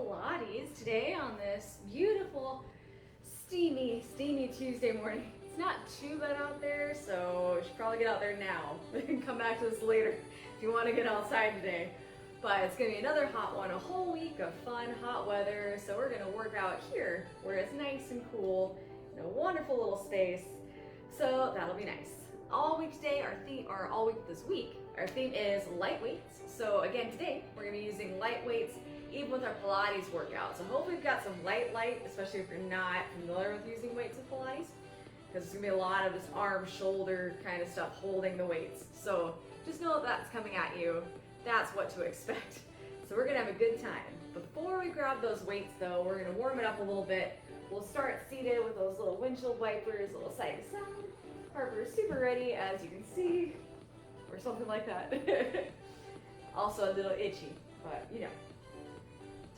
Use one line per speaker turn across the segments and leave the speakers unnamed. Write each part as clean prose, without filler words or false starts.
Pilates today on this beautiful, steamy Tuesday morning. It's not too bad out there, so you should probably get out there now. We can come back to this later if you want to get outside today. But it's going to be another hot one, a whole week of fun, hot weather. So we're going to work out here where it's nice and cool in a wonderful little space. So that'll be nice. All week today, all week this week, our theme is light weights. So again, today we're going to be using light weights even with our Pilates workout. So hopefully we've got some light, especially if you're not familiar with using weights with Pilates, because there's going to be a lot of this arm, shoulder kind of stuff holding the weights. So just know that that's coming at you. That's what to expect. So we're going to have a good time. Before we grab those weights though, we're going to warm it up a little bit. We'll start seated with those little windshield wipers, a little side to side. Harper's super ready, as you can see, or something like that. Also a little itchy, but you know.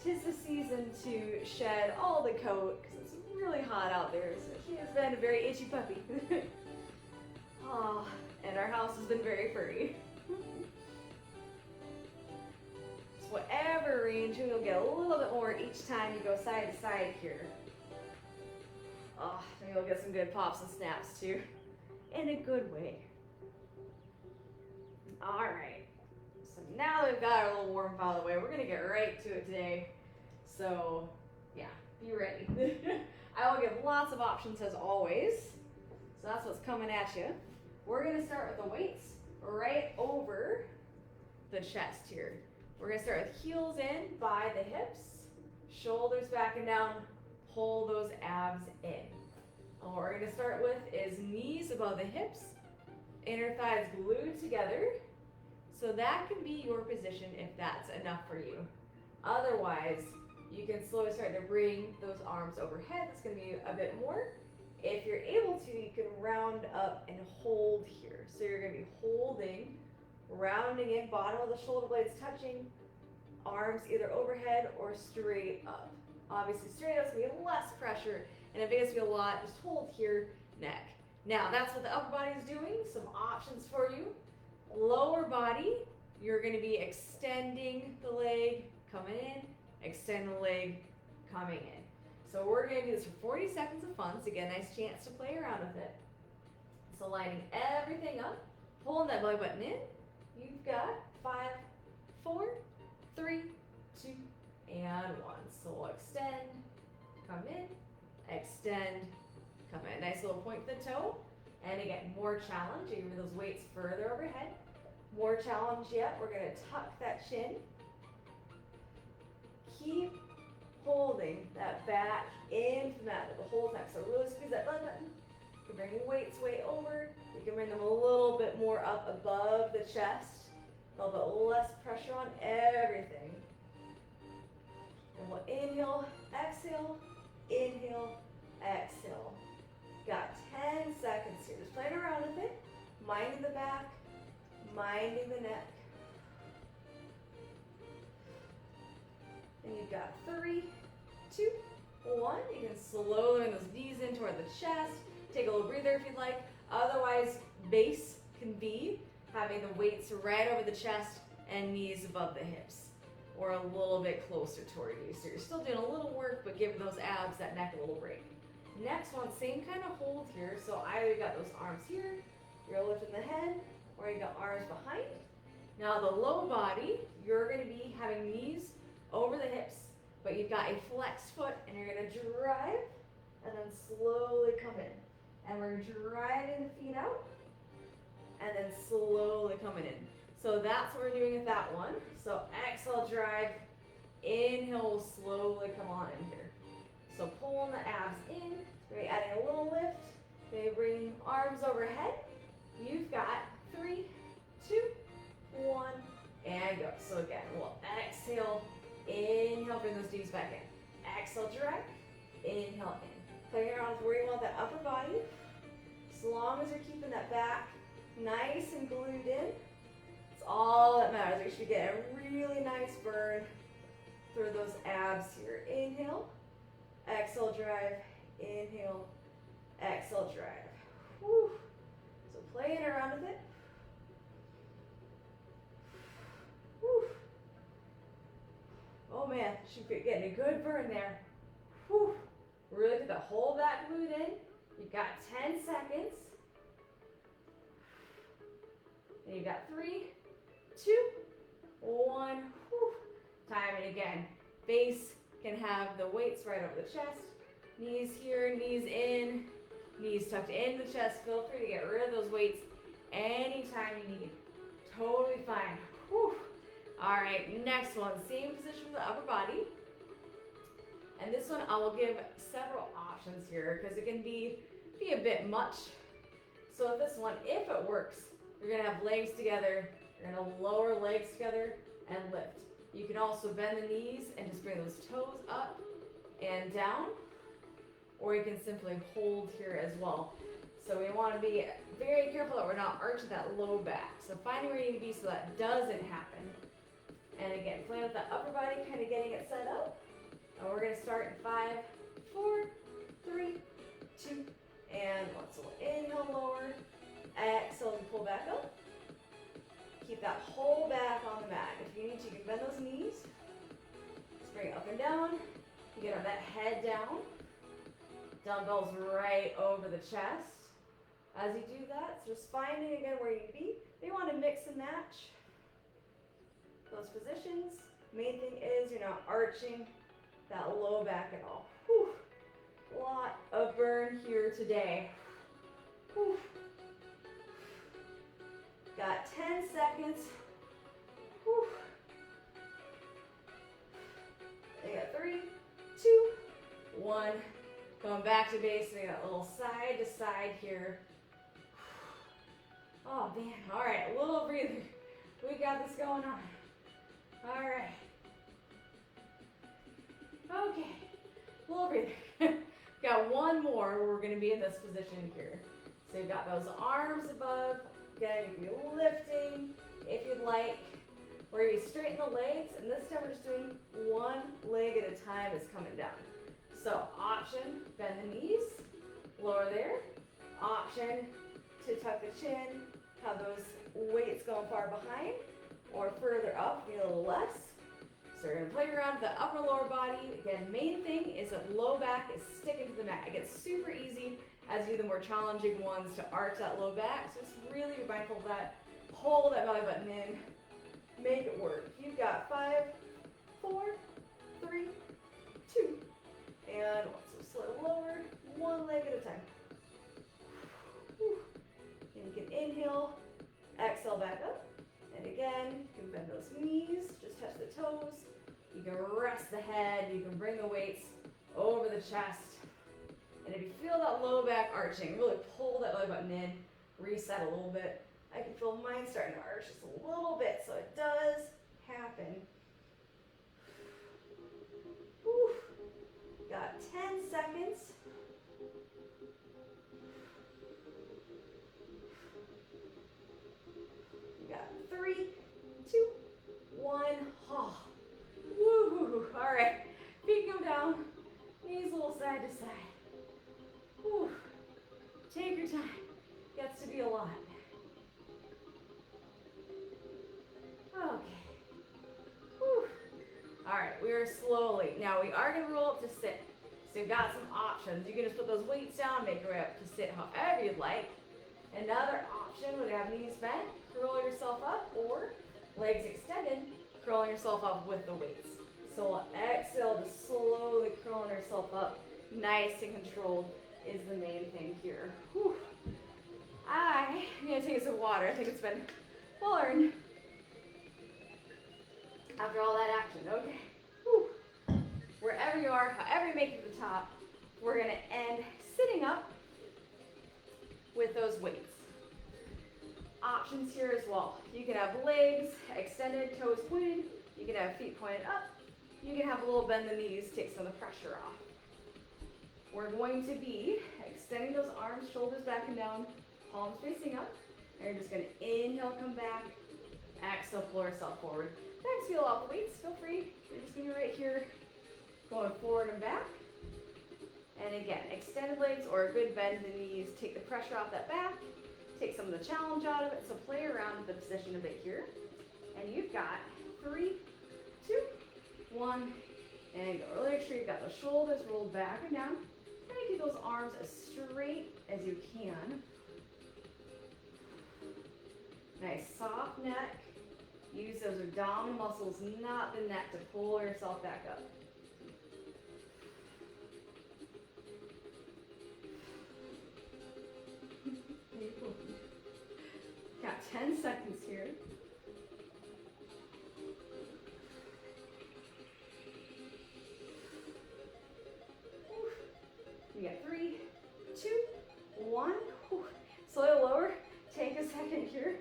'Tis the season to shed all the coat because it's really hot out there. So she has been a very itchy puppy. Oh, and our house has been very furry. So whatever range, you'll get a little bit more each time you go side to side here. Oh, and you'll get some good pops and snaps too, in a good way. All right. So now that we've got our little warm up out of the way, we're gonna get right to it today. So yeah, be ready. I will give lots of options as always. So that's what's coming at you. We're gonna start with the weights right over the chest here. We're gonna start with heels in by the hips, shoulders back and down, pull those abs in. And what we're gonna start with is knees above the hips, inner thighs glued together. So that can be your position if that's enough for you. Otherwise, you can slowly start to bring those arms overhead. That's going to be a bit more. If you're able to, you can round up and hold here. So you're going to be holding, rounding in, bottom of the shoulder blades touching, arms either overhead or straight up. Obviously, straight up is going to be less pressure, and if it's going to be a lot, just hold here, neck. Now, that's what the upper body is doing. Some options for you. Lower body, you're going to be extending the leg, coming in, extend the leg, coming in. So we're going to do this for 40 seconds of fun, so get a nice chance to play around with it. So lining everything up, pulling that belly button in. You've got 5, 4, 3, 2, and 1. So we'll extend, come in, extend, come in. Nice little point to the toe. And again, more challenge. You move those weights further overhead. More challenge yet. We're going to tuck that chin. Keep holding that back in from that the whole time. So really squeeze that belly button. You can bring weights way over. You can bring them a little bit more up above the chest. A little bit less pressure on everything. And we'll inhale, exhale, exhale. Got 10 seconds here. Just playing around with it. Minding the back, minding the neck. And you've got 3, 2, 1. You can slowly bring those knees in toward the chest. Take a little breather if you'd like. Otherwise, base can be having the weights right over the chest and knees above the hips, or a little bit closer toward you. So you're still doing a little work, but giving those abs, that neck a little break. Next one, same kind of hold here. So either you got those arms here, you're lifting the head, or you got arms behind. Now the low body, you're going to be having knees over the hips, but you've got a flexed foot, and you're going to drive, and then slowly come in. And we're driving the feet out, and then slowly coming in. So that's what we're doing with that one. So exhale, drive, inhale, slowly come on in here. So pulling the abs in, maybe adding a little lift, maybe bringing arms overhead. You've got 3, 2, 1, and go. So again, we'll exhale, inhale, bring those knees back in. Exhale, drive, inhale in. Playing around with where you want that upper body. As long as you're keeping that back nice and glued in, it's all that matters. Make sure you get a really nice burn through those abs here. Inhale. Exhale, drive, inhale, exhale, drive. Whew. So playing around with it. Whew. Oh man, she's getting a good burn there. Whew. Really get the whole back glute in. You've got 10 seconds. And you've got 3, 2, 1. Whew. Time it again. Base can have the weights right over the chest. Knees here, knees in, knees tucked into the chest. Feel free to get rid of those weights anytime you need. Totally fine. Whew. All right, next one, same position for the upper body. And this one I will give several options here because it can be a bit much. So with this one, if it works, you're gonna have legs together, you're gonna lower legs together and lift. You can also bend the knees and just bring those toes up and down, or you can simply hold here as well. So we want to be very careful that we're not arching that low back. So finding where you need to be so that doesn't happen. And again, playing with the upper body, kind of getting it set up. And we're going to start in 5, 4, 3, 2, and 1. So we'll inhale, lower, exhale, and pull back up. Keep that whole back on the mat. If you need to, you can bend those knees. Just bring it up and down. You get that head down. Dumbbells right over the chest. As you do that, so just finding again where you need to be. You want to mix and match those positions. Main thing is you're not arching that low back at all. Whew. Lot of burn here today. Whew. Got 10 seconds. Whew. You got 3, 2, 1. Going back to base, we got a little side to side here. Oh man, all right, a little breather. We got this going on. All right. Okay, little breather. Got one more where we're gonna be in this position here. So you've got those arms above. Again, you can be lifting if you'd like. Where you straighten the legs, and this time we're just doing one leg at a time is coming down. So option, bend the knees, lower there. Option to tuck the chin, have those weights going far behind or further up, maybe a little less. So we're gonna play around with the upper lower body. Again, main thing is that low back is sticking to the mat. It gets super easy as you do the more challenging ones to arch that low back. So just really be mindful of that. Hold that belly button in, make it work. You've got 5, 4, 3, 2, and 1. So slow lower, one leg at a time. Whew. And you can inhale, exhale back up. And again, you can bend those knees, just touch the toes. You can rest the head, you can bring the weights over the chest. And if you feel that low back arching, really pull that belly button in, reset a little bit. I can feel mine starting to arch just a little bit, so it does happen. Whew. Got 10 seconds. You got 3, 2, 1. Oh. Woo. All right. Feet go down. Knees a little side to side. Whew. Take your time. Gets to be a lot. Okay. Whew. All right, we are slowly. Now we are going to roll up to sit. So you've got some options. You can just put those weights down, make your way up to sit however you'd like. Another option would have knees bent, curl yourself up, or legs extended, curling yourself up with the weights. So we'll exhale to slowly curling yourself up. Nice and controlled is the main thing here. Whew. I'm going to take a sip of water. I think it's been well earned. After all that action, okay. Whew. Wherever you are, however you make it to the top, we're gonna end sitting up with those weights. Options here as well. You can have legs extended, toes pointed. You can have feet pointed up. You can have a little bend in the knees, take some of the pressure off. We're going to be extending those arms, shoulders back and down, palms facing up. And you're just gonna inhale, come back, exhale, pull yourself forward. Next, feel off the weights, feel free. You're just gonna be right here, going forward and back. And again, extended legs or a good bend in the knees. Take the pressure off that back. Take some of the challenge out of it. So play around with the position a bit here. And you've got 3, 2, 1, and go. Really make sure you've got the shoulders rolled back and down. Try to keep those arms as straight as you can. Nice soft neck. Use those abdominal muscles, not the neck, to pull yourself back up. Got 10 seconds here. We got 3, 2, 1. Slowly lower. Take a second here.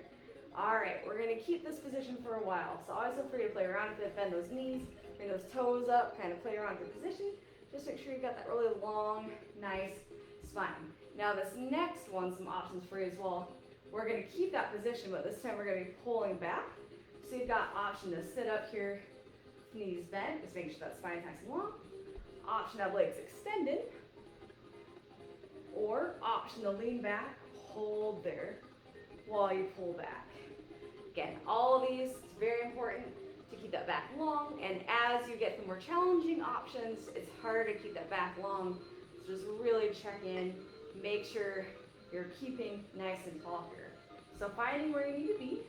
All right, we're gonna keep this position for a while. So always feel free to play around with it. Bend those knees, bring those toes up, kind of play around with your position. Just make sure you've got that really long, nice spine. Now this next one, some options for you as well. We're gonna keep that position, but this time we're gonna be pulling back. So you've got option to sit up here, knees bent, just make sure that spine is nice and long. Option to have legs extended. Or option to lean back, hold there while you pull back. Again, all of these, it's very important to keep that back long, and as you get the more challenging options, it's harder to keep that back long. So just really check in, make sure you're keeping nice and tall here. So finding where you need to be,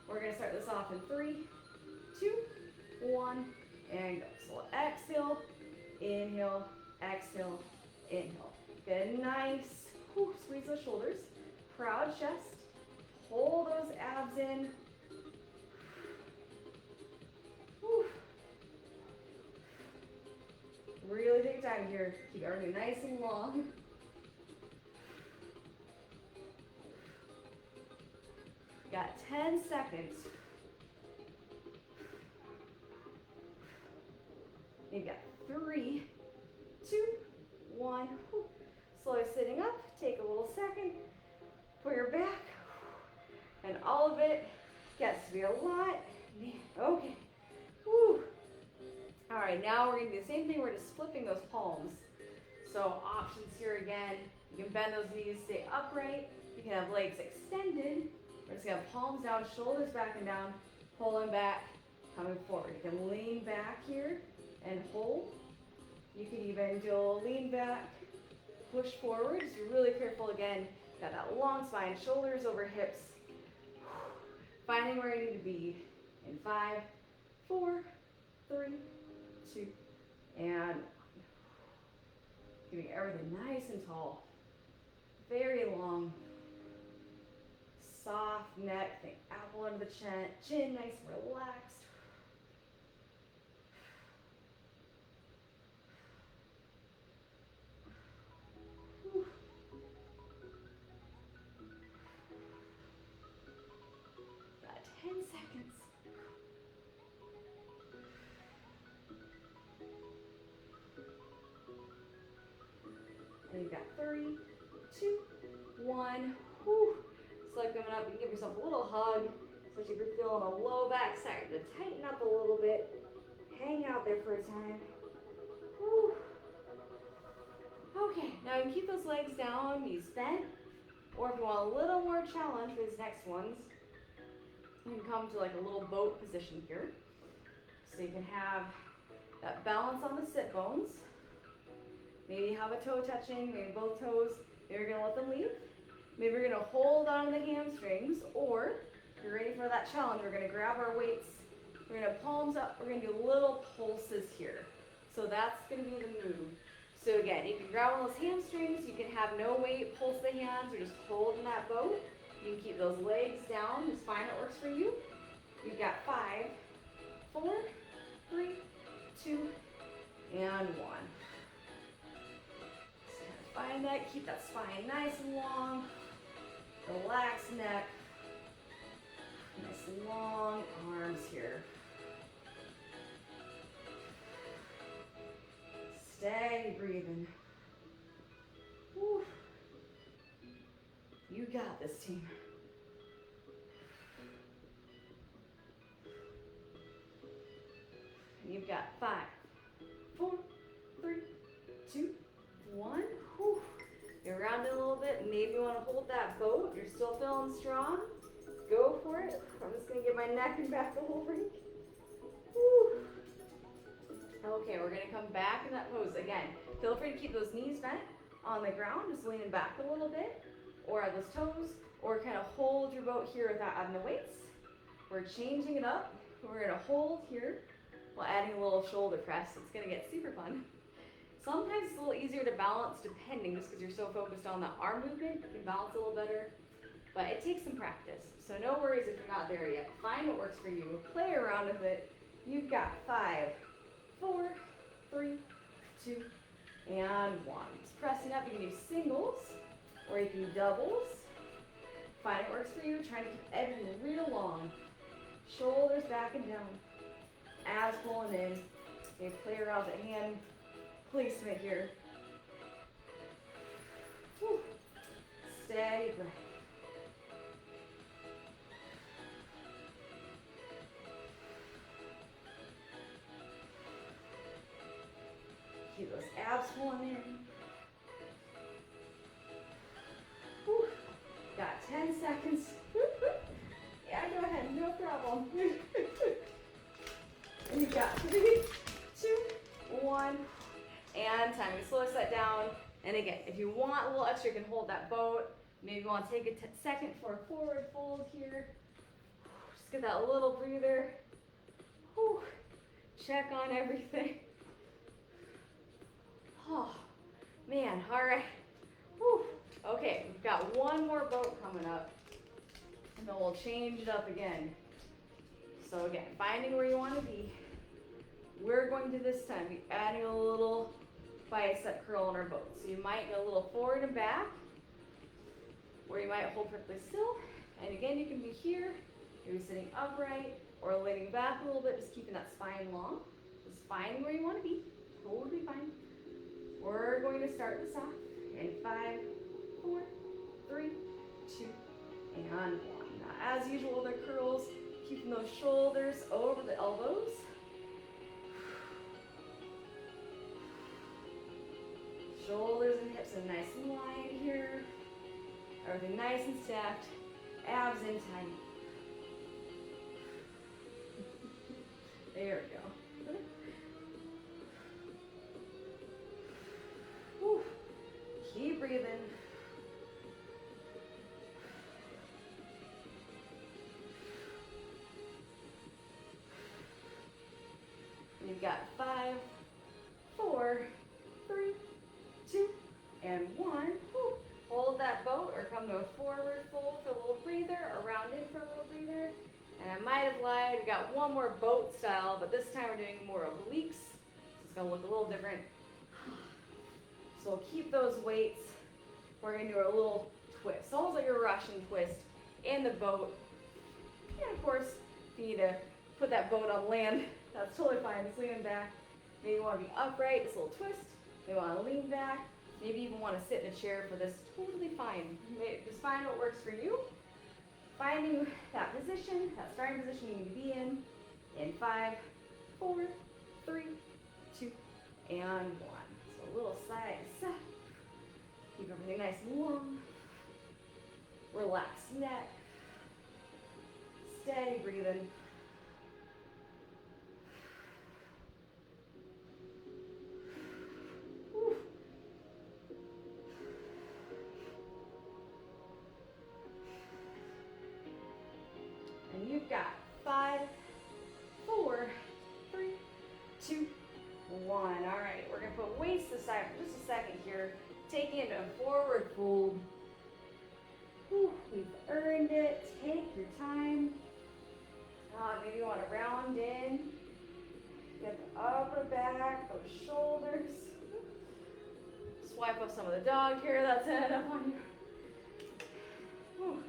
we're gonna start this off in 3, 2, 1, and go. So exhale, inhale, exhale, inhale. Get a nice, squeeze those shoulders, proud chest, hold those abs in. Really take your time here. Keep everything nice and long. Got 10 seconds. You've got 3, 2, 1. Slowly sitting up. Take a little second for your back. And all of it gets to be a lot. Okay. Woo. All right, now we're gonna do the same thing. We're just flipping those palms. So options here again. You can bend those knees, stay upright. You can have legs extended. We're just gonna have palms down, shoulders back and down, pulling back, coming forward. You can lean back here and hold. You can even do a lean back, push forward. Just be really careful again. Got that long spine, shoulders over hips. Finding where you need to be in 5, 4, 3, 2, and 1. Keeping everything nice and tall. Very long. Soft neck, think apple under the chin, nice and relaxed. Got 10 seconds. And you've got 3, 2, 1. Like coming up, you can give yourself a little hug, especially if you're feeling a low back side, to tighten up a little bit. Hang out there for a time. Whew. Okay, now you can keep those legs down, knees bent, or if you want a little more challenge for these next ones, you can come to like a little boat position here. So you can have that balance on the sit bones. Maybe have a toe touching, maybe both toes. Maybe you're gonna let them leave. Maybe we're gonna hold on to the hamstrings, or if you're ready for that challenge, we're gonna grab our weights, we're gonna palms up, we're gonna do little pulses here. So that's gonna be the move. So again, you can grab on those hamstrings, you can have no weight, pulse the hands, or just hold in that boat. You can keep those legs down, just find what works for you. You've got 5, 4, 3, 2, and 1. So find that, keep that spine nice and long. Relax neck, nice long arms here. Steady breathing. Whew. You got this, team. You've got 5, 4, 3, 2, 1. Whew. You're rounding a little bit. Maybe you want to hold that boat. You're still feeling strong. Go for it. I'm just going to give my neck and back a little break. Woo. Okay, we're gonna come back in that pose again. Feel free to keep those knees bent on the ground, just leaning back a little bit, or at those toes, or kind of hold your boat here without adding the weights. We're changing it up. We're gonna hold here while adding a little shoulder press. It's gonna get super fun. Sometimes it's a little easier to balance depending, just because you're so focused on the arm movement, you can balance a little better, but it takes some practice. So no worries if you're not there yet. Find what works for you. Play around with it. You've got 5, 4, 3, 2, and 1. Just pressing up. You can do singles or you can do doubles. Find what works for you. Trying to keep everything real long. Shoulders back and down. Abs pulling in. You play around with the hand placement here. Whew. Steady breath. Keep those abs pulling in. Whew. Got 10 seconds. Yeah, go ahead, no problem. And you've got 3, 2, 1, and time. You slowly set down. And again, if you want a little extra, you can hold that boat. Maybe you want to take a second for a forward fold here. Just get that little breather. Whew. Check on everything. Oh, man, all right. Whew. Okay, we've got one more boat coming up, and then we'll change it up again. So again, finding where you want to be. We're going to this time be adding a little bicep curl in our boat. So you might go a little forward and back, or you might hold perfectly still. And again, you can be here, maybe sitting upright, or leaning back a little bit, just keeping that spine long. Just finding where you want to be, totally fine. We're going to start this off in 5, 4, 3, 2, and 1. Now, as usual, the curls, keeping those shoulders over the elbows. Shoulders and hips are nice and wide here. Everything nice and stacked. Abs in tight. There we go. Whew. Keep breathing. You've got 5, 4, 3, 2, and 1. Whew. Hold that boat or come to a forward fold for a little breather, or round in for a little breather. And I might have lied, we got one more boat style, but this time we're doing more obliques. So it's gonna look a little different. So we'll keep those weights. We're gonna do a little twist, almost like a Russian twist in the boat. And of course, if you need to put that boat on land, that's totally fine. Just leaning back. Maybe you want to be upright, this little twist. Maybe you want to lean back. Maybe you even want to sit in a chair for this. Totally fine. Just find what works for you. Finding that position, that starting position you need to be in 5, 4, 3, 2, and 1. So a little side to side. Keep everything nice and warm. Relax neck. Steady breathing. And you've got 5, 4, 3, 2, 1. All right, we're gonna put weights aside for just a second here. Taking it to a forward fold. Whew, we've earned it. Take your time. Maybe you want to round in. Get the upper back, those shoulders. Swipe up some of the dog hair that's ended up on you. Whew.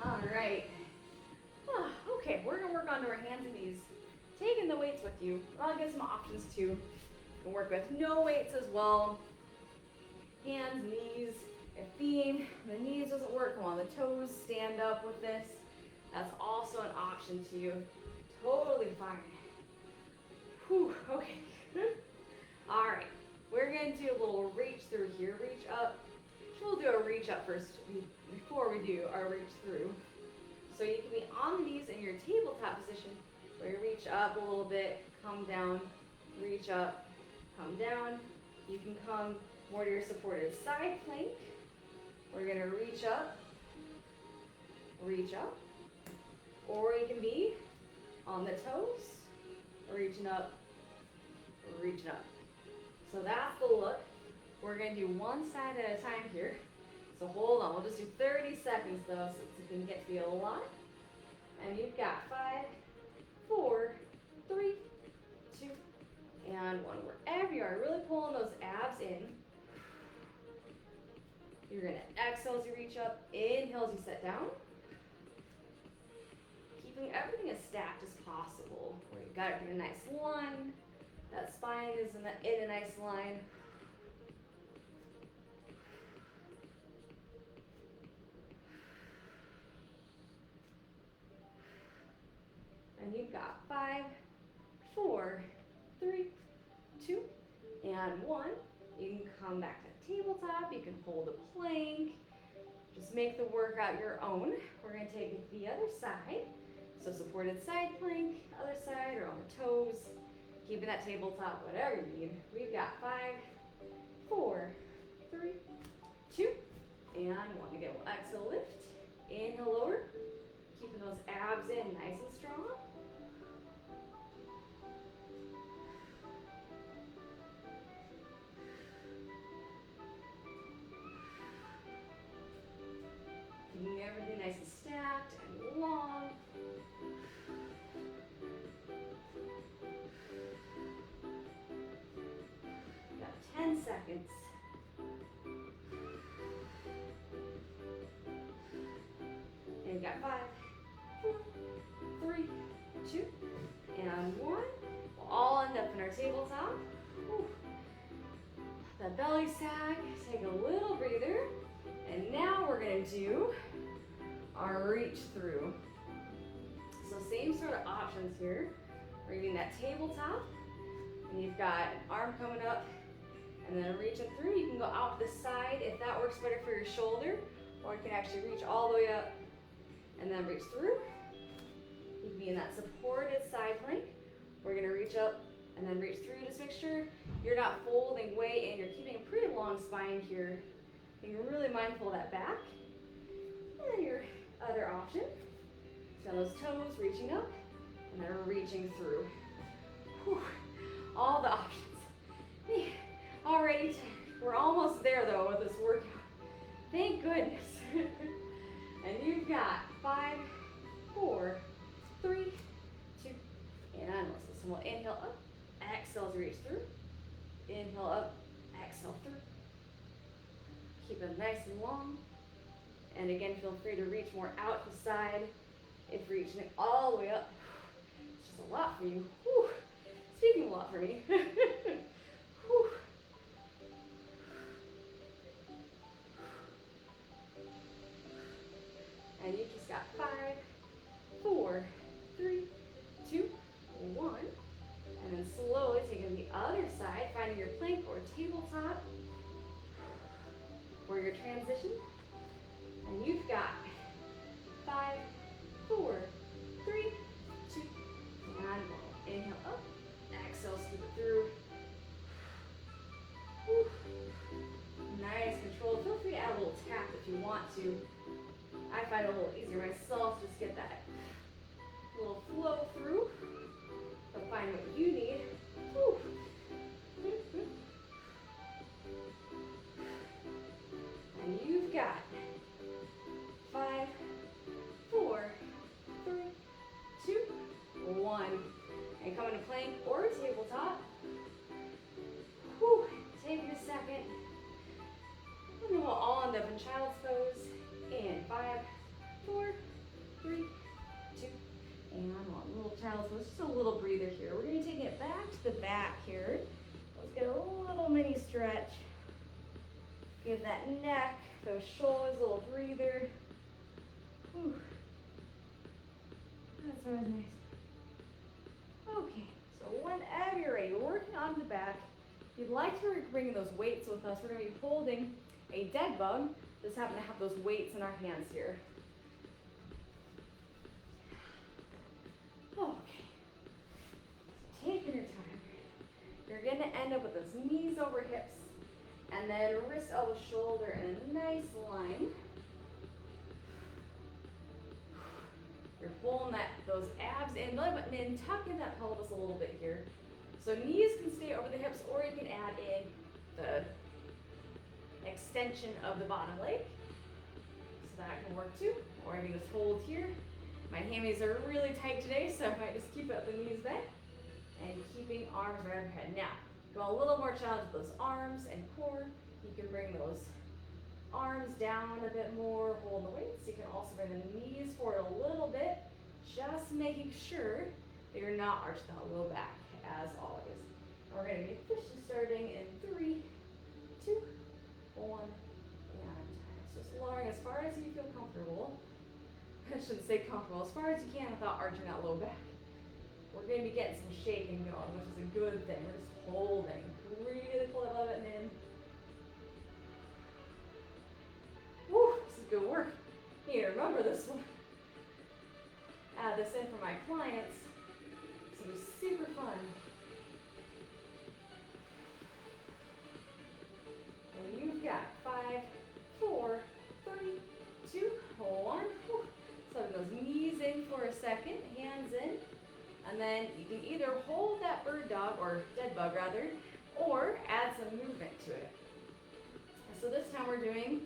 All right. Okay, we're going to work onto our hands and knees. Taking the weights with you. I'll give some options too. You can work with no weights as well. Hands, knees. If the knees doesn't work, come on the toes, stand up with this. That's also an option to you. Totally fine. Whew, okay. All right, we're going to do a little reach through here, reach up. We'll do a reach up first before we do our reach through. So you can be on the knees in your tabletop position, or gonna reach up a little bit, come down, reach up, come down. You can come more to your supported side plank. We're gonna reach up, or you can be on the toes, reaching up, reaching up. So that's the look. We're gonna do one side at a time here. So hold on, we'll just do 30 seconds though, so it can get to be a lot. And you've got 5, 4, 3, 2, and 1. Wherever you are, really pulling those abs in. You're gonna exhale as you reach up, inhale as you set down. Keeping everything as stacked as possible. Where you got it in a nice line. That spine is in a nice line. And you've got 5, 4, 3, 2, and 1. You can come back to tabletop. You can hold a plank. Just make the workout your own. We're going to take the other side. So supported side plank, other side, or on the toes. Keeping that tabletop, whatever you need. We've got 5, 4, 3, 2, and 1. Again, we'll exhale, lift. Inhale, lower. Keeping those abs in nice and strong. Keeping everything nice and stacked and long. Got 10 seconds. And you got 5, 4, 3, 2, and 1. We'll all end up in our tabletop. Whew. The belly sag, take a little breather. And now we're going to do our reach through. So same sort of options here. We're using that tabletop. And you've got an arm coming up and then reaching through. You can go out the side if that works better for your shoulder. Or you can actually reach all the way up and then reach through. You can be in that supported side plank. We're going to reach up and then reach through. Just make sure you're not folding way in. You're keeping a pretty long spine here. Being really mindful of that back. And then your other option. So on those toes, reaching up, and then reaching through. Whew. All the options. Man, already, we're almost there though with this workout. Thank goodness. And you've got 5, 4, 3, 2, and let's listen. We'll inhale up, exhale as we reach through. Inhale up, exhale through. Keep it nice and long. And again, feel free to reach more out the side. If reaching it all the way up, it's just a lot for you. Whew. Speaking a lot for me. Whew. And you just got 5, 4, 3, 2, 1. And then slowly taking the other side, finding your plank or tabletop for your transition. And you've got 5, 4, 3, 2, and 1. Inhale up, exhale, scoop it through. Whew. Nice control. Feel free to add a little tap if you want to. I find it a little easier myself, just get that little flow through. But find what you need. Whew. And you've got 5, 4, 3, 2, 1. And come into plank or tabletop. Whew. Taking a second. And then we'll all end up in child's pose. In 5, 4, 3, 2, and 1. Little child's pose. Just a little breather here. We're going to take it back to the back here. Let's get a little mini stretch. Give that neck, those shoulders, a little breather. Whew. That's always nice. Okay, so whenever you're ready, we're working on the back. If you'd like to bring those weights with us, we're going to be holding a dead bug. Just happen to have those weights in our hands here. Okay. end up with those knees over hips. And then wrist, elbow, shoulder in a nice line. You're pulling those abs in, belly button in, tuck in that pelvis a little bit here. So knees can stay over the hips, or you can add in the extension of the bottom leg. So that can work too. Or you can just hold here. My hammies are really tight today, so I might just keep up the knees bent and keeping arms right overhead. Now, go a little more challenge with those arms and core. You can bring those arms down a bit more, hold the weights. You can also bring the knees forward a little bit, just making sure that you're not arching that low back, as always. And we're going to be officially starting in 3, 2, 1, and time. So just lowering as far as you feel comfortable. I shouldn't say comfortable, as far as you can without arching that low back. We're going to be getting some shaking going, which is a good thing. We're just holding. Really pull that button in. Woo, this is good work. You need to remember this one. Add this in for my clients. It's going to be super fun. And you've got 5, 4, 3, 2, 1. Woo. So those knees in for a second, hands in. And then you can either hold that bird dog, or dead bug rather, or add some movement to it. So this time we're doing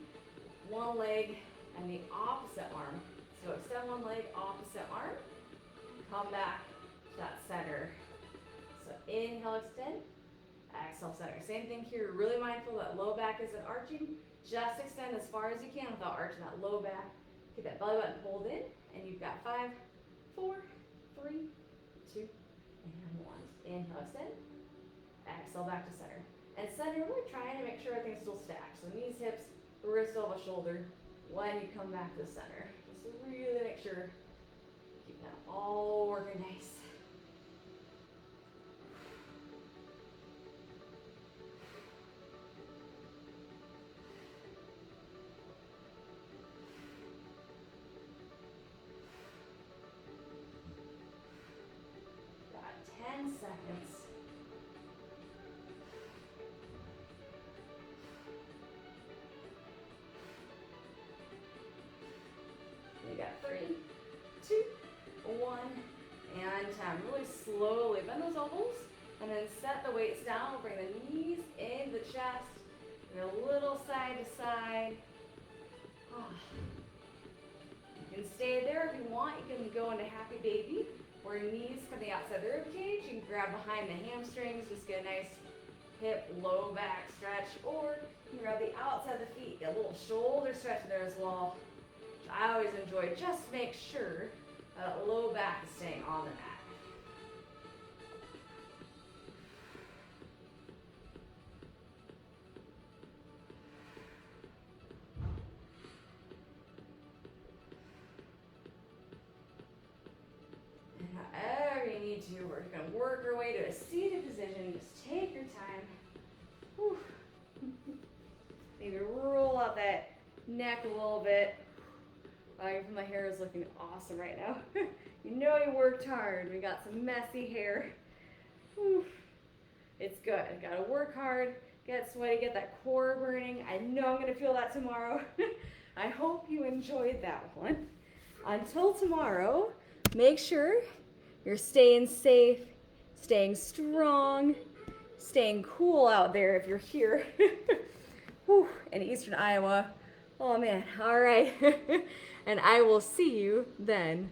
one leg and the opposite arm. So extend one leg, opposite arm. Come back to that center. So inhale, extend. Exhale, center. Same thing here. Really mindful that low back isn't arching. Just extend as far as you can without arching that low back. Keep that belly button pulled in. And you've got 5, 4, 3, 2, and 1. Inhale, extend. Exhale, back to center. And center, we're trying to make sure everything's still stacked. So knees, hips, wrist, elbow, shoulder, when you come back to the center. Just really make sure you keep that all working nice. Got 10 seconds. You got 3, 2, 1, and time. Really slowly bend those elbows, and then set the weights down. Bring the knees into the chest, and a little side to side. You can stay there if you want. You can go into happy baby, where your knees come the outside of the rib cage. You can grab behind the hamstrings, just get a nice hip, low back stretch, or you can grab the outside of the feet, get a little shoulder stretch there as well. I always enjoy, just make sure that low back is staying on the mat. And however you need to, we're going to work our way to a seated position. Just take your time. Whew. Maybe roll out that neck a little bit. My hair is looking awesome right now. You know you worked hard. We got some messy hair. Whew. It's good. Gotta work hard, get sweaty, get that core burning. I know I'm gonna feel that tomorrow. I hope you enjoyed that one. Until tomorrow, make sure you're staying safe, staying strong, staying cool out there if you're here. Whew, in Eastern Iowa. Oh man, all right. And I will see you then.